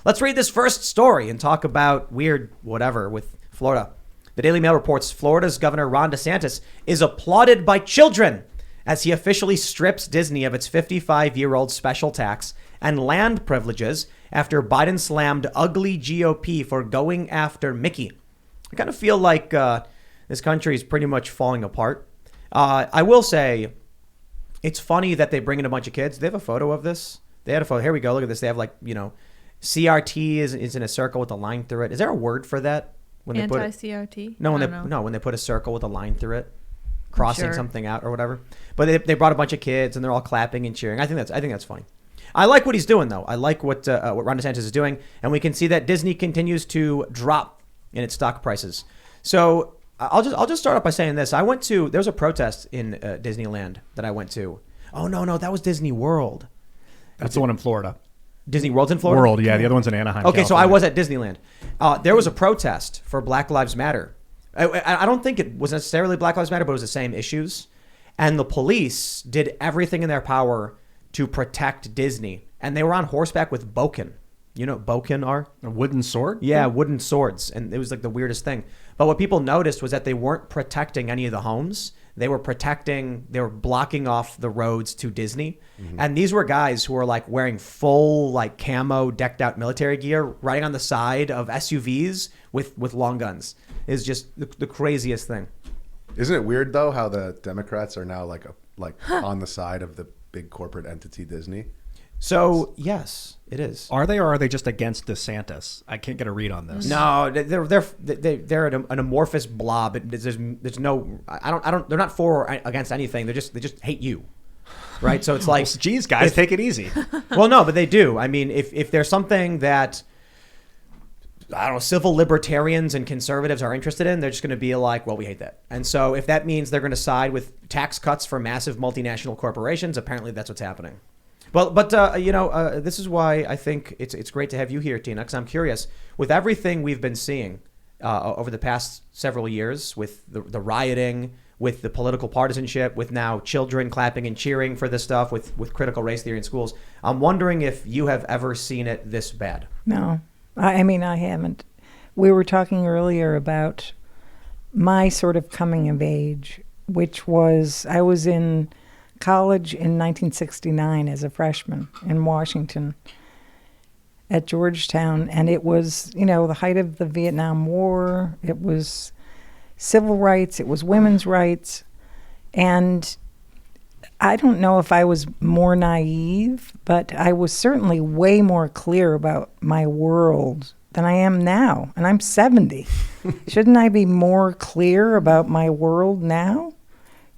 Let's read this first story and talk about weird whatever with Florida. The Daily Mail reports Florida's Governor Ron DeSantis is applauded by children as he officially strips Disney of its 55-year-old special tax and land privileges after Biden slammed ugly GOP for going after Mickey. I kind of feel like this country is pretty much falling apart. I will say it's funny that they bring in a bunch of kids. They have a photo of this. They had a photo. Here we go. Look at this. They have CRT is in a circle with a line through it. Is there a word for that? When they Anti-CRT? when they put a circle with a line through it, crossing something out or whatever. But they brought a bunch of kids and they're all clapping and cheering. I think that's funny. I like what he's doing though. I like what Ron DeSantis is doing, and we can see that Disney continues to drop in its stock prices. So I'll just start off by saying this. There was a protest in Disneyland that I went to. Oh no, that was Disney World. That's the one in Florida. Disney World's in Florida? World, yeah. The other one's in Anaheim. Okay, California. so I was at Disneyland. There was a protest for Black Lives Matter. I don't think it was necessarily Black Lives Matter, but it was the same issues. And the police did everything in their power to protect Disney. And they were on horseback with bokken. You know what bokken are? A wooden sword? Yeah, wooden swords. And it was like the weirdest thing. But what people noticed was that they weren't protecting any of the homes. They were blocking off the roads to Disney. Mm-hmm. And these were guys who were like wearing full like camo decked out military gear, riding on the side of SUVs with long guns. Is just the craziest thing. Isn't it weird though how the Democrats are now like on the side of the big corporate entity Disney? So yes, it is. Are they, or are they just against DeSantis? I can't get a read on this. No, they're an amorphous blob. There's no. They're not for or against anything. They just hate you, right? So it's like, well, geez, guys, take it easy. Well, no, but they do. I mean, if there's something that civil libertarians and conservatives are interested in, they're just going to be like, well, we hate that. And so if that means they're going to side with tax cuts for massive multinational corporations, apparently that's what's happening. But this is why I think it's great to have you here, Tina, because I'm curious. With everything we've been seeing over the past several years, with the rioting, with the political partisanship, with now children clapping and cheering for this stuff, with critical race theory in schools, I'm wondering if you have ever seen it this bad. No, I mean, I haven't. We were talking earlier about my sort of coming of age, which was I was in college in 1969 as a freshman in Washington at Georgetown, and it was, the height of the Vietnam War. It was civil rights, it was women's rights, and I don't know if I was more naive, but I was certainly way more clear about my world than I am now, and I'm 70. Shouldn't I be more clear about my world now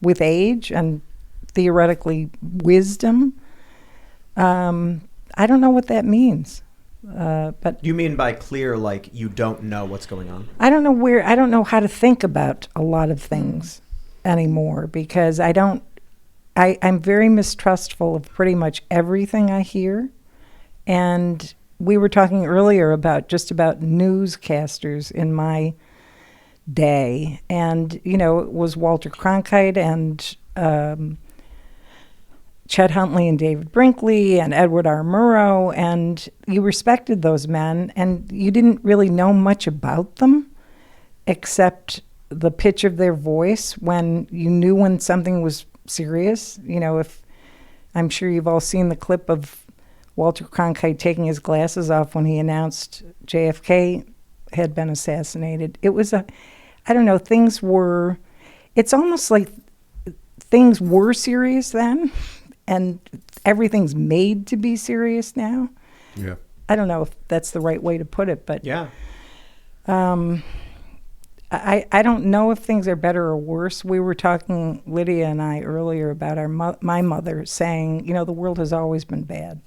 with age and theoretically wisdom? I don't know what that means. But you mean by clear, like you don't know what's going on? I don't know how to think about a lot of things anymore, because I'm very mistrustful of pretty much everything I hear. And we were talking earlier about newscasters in my day. And, it was Walter Cronkite and Chet Huntley and David Brinkley and Edward R. Murrow, and you respected those men, and you didn't really know much about them except the pitch of their voice when you knew when something was serious. If I'm sure you've all seen the clip of Walter Cronkite taking his glasses off when he announced JFK had been assassinated. It was it's almost like things were serious then, and everything's made to be serious now. Yeah. I don't know if that's the right way to put it, but yeah. I don't know if things are better or worse. We were talking, Lydia and I, earlier about my mother saying, the world has always been bad.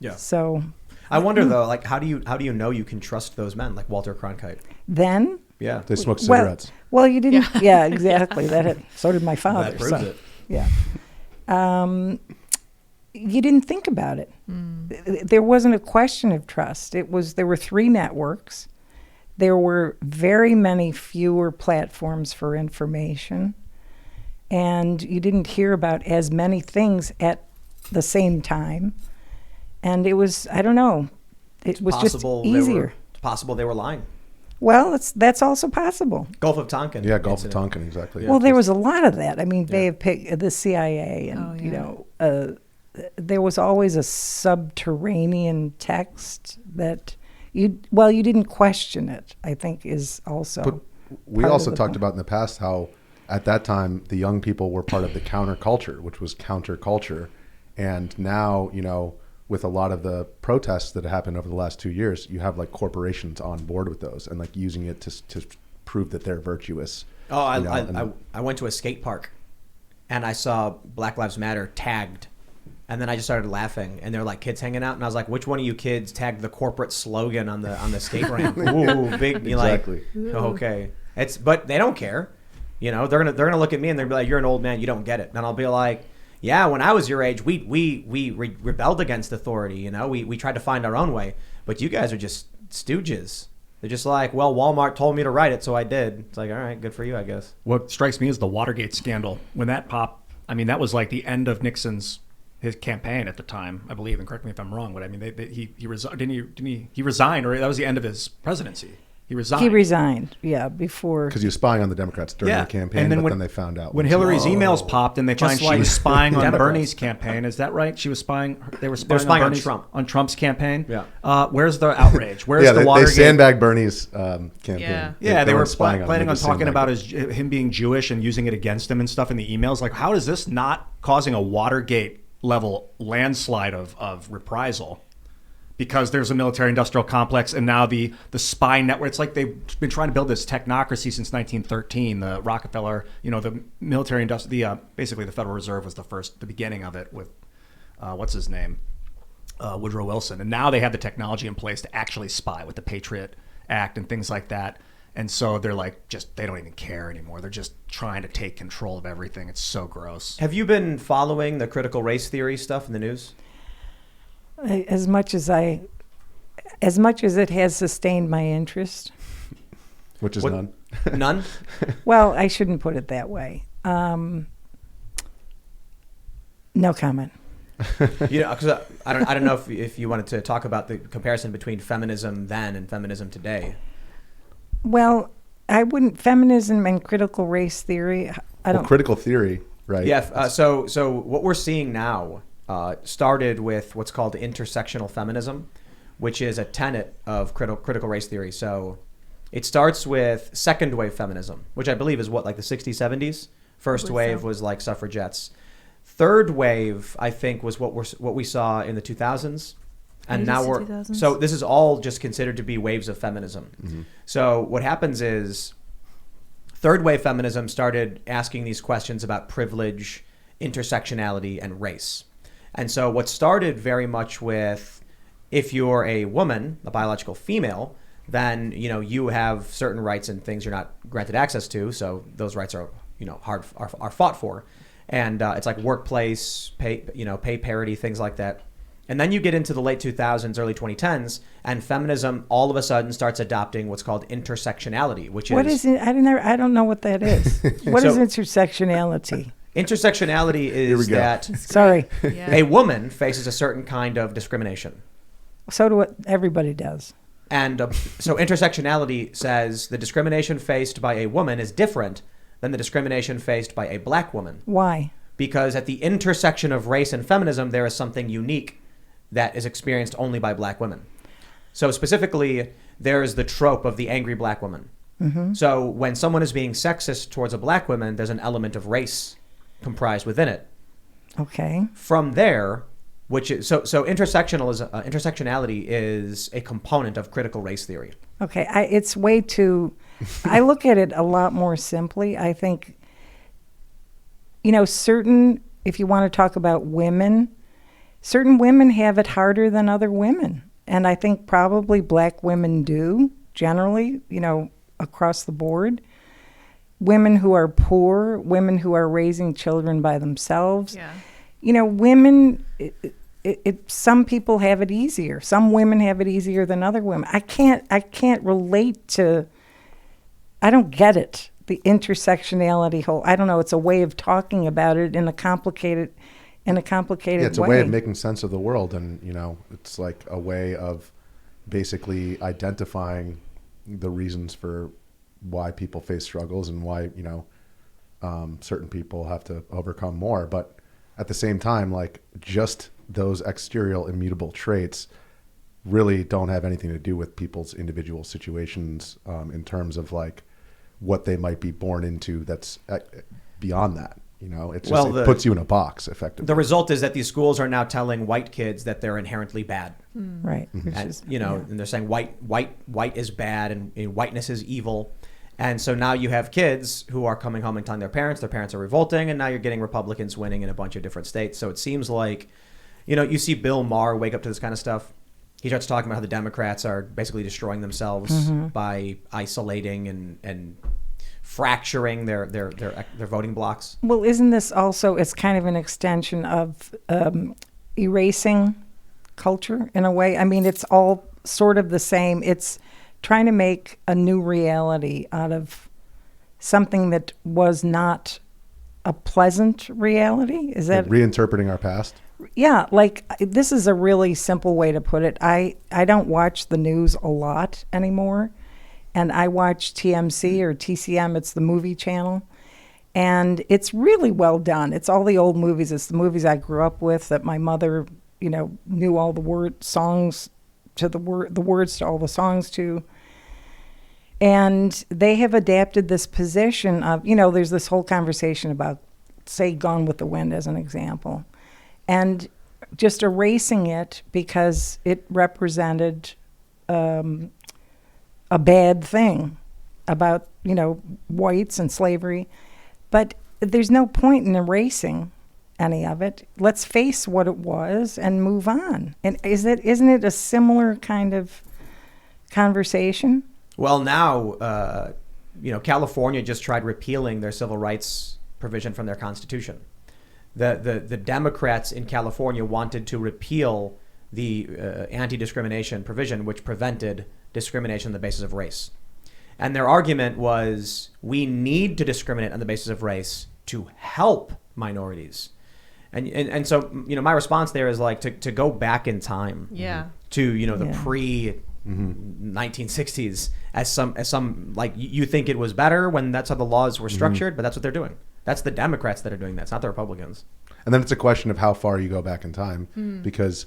Yeah. So I wonder though, like how do you know you can trust those men like Walter Cronkite? Then? Yeah. They smoke cigarettes. Well, you didn't. Yeah, exactly. So did my father. That proves it. Yeah. You didn't think about it. There wasn't a question of trust. There were 3 networks. There were very many fewer platforms for information, and you didn't hear about as many things at the same time. And it was, I don't know, it was just easier. It's possible they were lying. Well, that's also possible. Gulf of Tonkin. Yeah, Gulf incident. of Tonkin, exactly. Well, there was a lot of that. I mean, they have picked the CIA, and there was always a subterranean text that you didn't question it. I think is also. But we also talked about in the past how at that time the young people were part of the counterculture, which was counterculture, and now with a lot of the protests that happened over the last 2 years, you have like corporations on board with those and like using it to prove that they're virtuous. Oh, I went to a skate park and I saw Black Lives Matter tagged, and then I just started laughing, and there were like kids hanging out, and I was like, which one of you kids tagged the corporate slogan on the skate ramp? Ooh, big. Exactly. Like, okay. But they don't care. They're gonna look at me and they'll be like, you're an old man, you don't get it. And I'll be like, yeah, when I was your age, we rebelled against authority. We tried to find our own way. But you guys are just stooges. They're just like, well, Walmart told me to write it, so I did. It's like, all right, good for you, I guess. What strikes me is the Watergate scandal. When that popped, I mean, that was like the end of his campaign at the time, I believe. And correct me if I'm wrong, but I mean, he resigned. He resigned, or that was the end of his presidency. He resigned. Yeah, before. Because he was spying on the Democrats during the campaign, and then then they found out. When Hillary's emails popped and they find she was spying on Democrats. Bernie's campaign. Is that right? She was spying. They were spying on Trump. On Trump's campaign? Yeah. Where's the outrage? Where's the Watergate? They sandbagged Bernie's campaign. Yeah, they were spying planning on talking about him. him being Jewish and using it against him and stuff in the emails. Like, how is this not causing a Watergate level landslide of reprisal? Because there's a military-industrial complex, and now the spy network. It's like they've been trying to build this technocracy since 1913. The Rockefeller, the military-industrial, basically the Federal Reserve was the beginning of it with, what's his name, Woodrow Wilson. And now they have the technology in place to actually spy with the Patriot Act and things like that. And so they're like, they don't even care anymore. They're just trying to take control of everything. It's so gross. Have you been following the critical race theory stuff in the news? As much as it has sustained my interest. Which is none. None? Well, I shouldn't put it that way. No comment. Because I don't know if you wanted to talk about the comparison between feminism then and feminism today. Well, I wouldn't. Feminism and critical race theory. Critical theory, right? Yeah. So what we're seeing now started with what's called intersectional feminism, which is a tenet of critical race theory. So it starts with second wave feminism, which I believe is like the 60s, 70s. First wave was like suffragettes. Third wave, I think, was what we saw in the 2000s. And now so this is all just considered to be waves of feminism. Mm-hmm. So what happens is third wave feminism started asking these questions about privilege, intersectionality, and race. And so what started very much with, if you're a woman, a biological female, then you have certain rights and things you're not granted access to. So those rights are are fought for, and it's like workplace pay parity, things like that. And then you get into the late 2000s, early 2010s, and feminism all of a sudden starts adopting what's called intersectionality, which what is it? I don't know what that is. What is intersectionality? Intersectionality is that a woman faces a certain kind of discrimination. So do everybody does. And so intersectionality says the discrimination faced by a woman is different than the discrimination faced by a black woman. Why? Because at the intersection of race and feminism, there is something unique that is experienced only by black women. So specifically, there is the trope of the angry black woman. Mm-hmm. So when someone is being sexist towards a black woman, there's an element of race comprised within it. Okay. From there, which is so intersectionality is a component of critical race theory. Okay, it's way too. I look at it a lot more simply. I think, if you want to talk about women, certain women have it harder than other women, and I think probably black women do generally. Across the board. Women who are poor, women who are raising children by themselves. Yeah. Women, some people have it easier. Some women have it easier than other women. I can't relate to, I don't get it, the intersectionality whole. I don't know, it's a way of talking about it in a complicated way. Yeah, it's a way of making sense of the world, and it's like a way of basically identifying the reasons for why people face struggles and why, certain people have to overcome more. But at the same time, like, just those exterior immutable traits really don't have anything to do with people's individual situations, in terms of like what they might be born into that's beyond that. It's just, it puts you in a box effectively. The result is that these schools are now telling white kids that they're inherently bad. Right. Mm-hmm. And, and they're saying white is bad and whiteness is evil. And so now you have kids who are coming home and telling their parents are revolting, and now you're getting Republicans winning in a bunch of different states. So it seems like, you see Bill Maher wake up to this kind of stuff. He starts talking about how the Democrats are basically destroying themselves by isolating and fracturing their voting blocks. Well, isn't this also, it's kind of an extension of erasing culture in a way? I mean, it's all sort of the same. It's trying to make a new reality out of something that was not a pleasant reality. Is that reinterpreting our past? Yeah, like, this is a really simple way to put it. I don't watch the news a lot anymore, and I watch TMC or TCM. It's the movie channel, and it's really well done. It's all the old movies. It's the movies I grew up with that my mother, knew all the songs to the words to all the songs to. And they have adapted this position of, there's this whole conversation about, say, Gone with the Wind as an example, and just erasing it because it represented a bad thing about, whites and slavery. But there's no point in erasing any of it. Let's face what it was and move on. And isn't it a similar kind of conversation? Well, now, California just tried repealing their civil rights provision from their constitution. The Democrats in California wanted to repeal the anti-discrimination provision, which prevented discrimination on the basis of race. And their argument was, we need to discriminate on the basis of race to help minorities. And so, my response there is like to go back in time to, the pre-1960s as some like, you think it was better when that's how the laws were structured, but that's what they're doing. That's the Democrats that are doing that. It's not the Republicans. And then it's a question of how far you go back in time, because,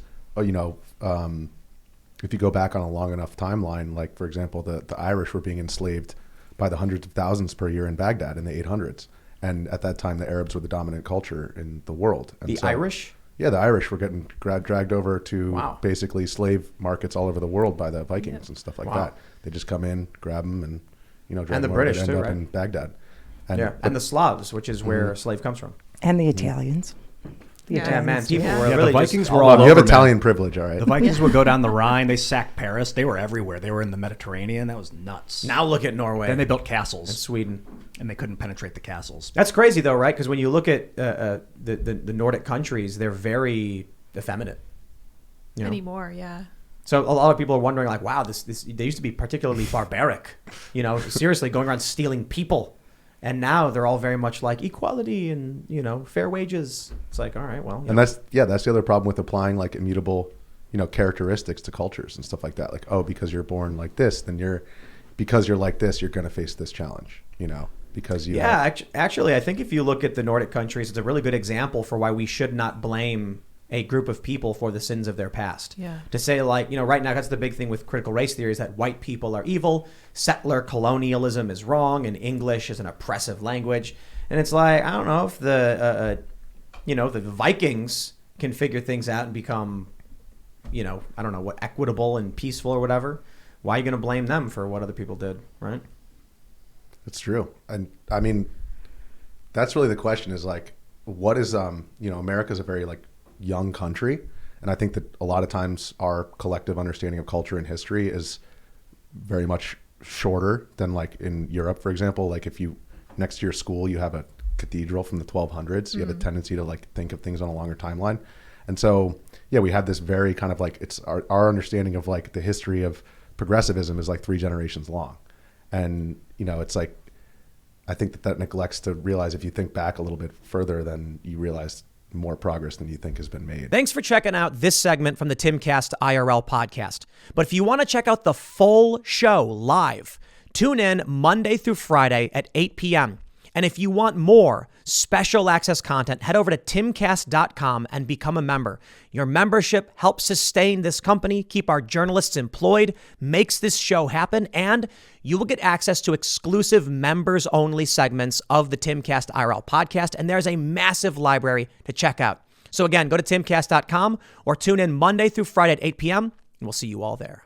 if you go back on a long enough timeline, like, for example, the Irish were being enslaved by the hundreds of thousands per year in Baghdad in the 800s. And at that time, the Arabs were the dominant culture in the world. And the Irish? Yeah, the Irish were getting dragged over to basically slave markets all over the world by the Vikings and stuff like that. They just come in, grab them, and, drag and the them British over, end too, up in Baghdad. And the Slavs, which is where slave comes from. And the Italians. Man, people were the really Vikings just were all you have over, Italian man. privilege, all right. The Vikings would go down the Rhine. They sacked Paris. They were everywhere. They were in the Mediterranean. That was nuts. Now look at Norway. Then they built castles. And Sweden. And they couldn't penetrate the castles. That's crazy, though, right? Because when you look at the Nordic countries, they're very effeminate. Anymore, yeah. So a lot of people are wondering, like, wow, this they used to be particularly barbaric. Seriously, going around stealing people. And now they're all very much like equality and, fair wages. It's like, all right, well. And that's the other problem with applying like immutable, characteristics to cultures and stuff like that. Like, oh, because you're born like this, then because you're like this, you're going to face this challenge, because you. Yeah, actually, I think if you look at the Nordic countries, it's a really good example for why we should not blame a group of people for the sins of their past. Yeah. To say, like, right now, that's the big thing with critical race theory, is that white people are evil, settler colonialism is wrong, and English is an oppressive language. And it's like, I don't know if the Vikings can figure things out and become, I don't know, what, equitable and peaceful or whatever. Why are you going to blame them for what other people did, right? It's true. And I mean, that's really the question, is like, what is, America's a very like young country. And I think that a lot of times our collective understanding of culture and history is very much shorter than like in Europe, for example. Like if you, next to your school, you have a cathedral from the 1200s, you have a tendency to like think of things on a longer timeline. And so, yeah, we have this very kind of like, it's our understanding of like the history of progressivism is like 3 generations long. And, it's like, I think that neglects to realize, if you think back a little bit further, then you realize more progress than you think has been made. Thanks for checking out this segment from the Timcast IRL podcast. But if you want to check out the full show live, tune in Monday through Friday at 8 p.m. And if you want more special access content, head over to timcast.com and become a member. Your membership helps sustain this company, keep our journalists employed, makes this show happen, and you will get access to exclusive members-only segments of the Timcast IRL podcast, and there's a massive library to check out. So again, go to timcast.com or tune in Monday through Friday at 8 p.m., and we'll see you all there.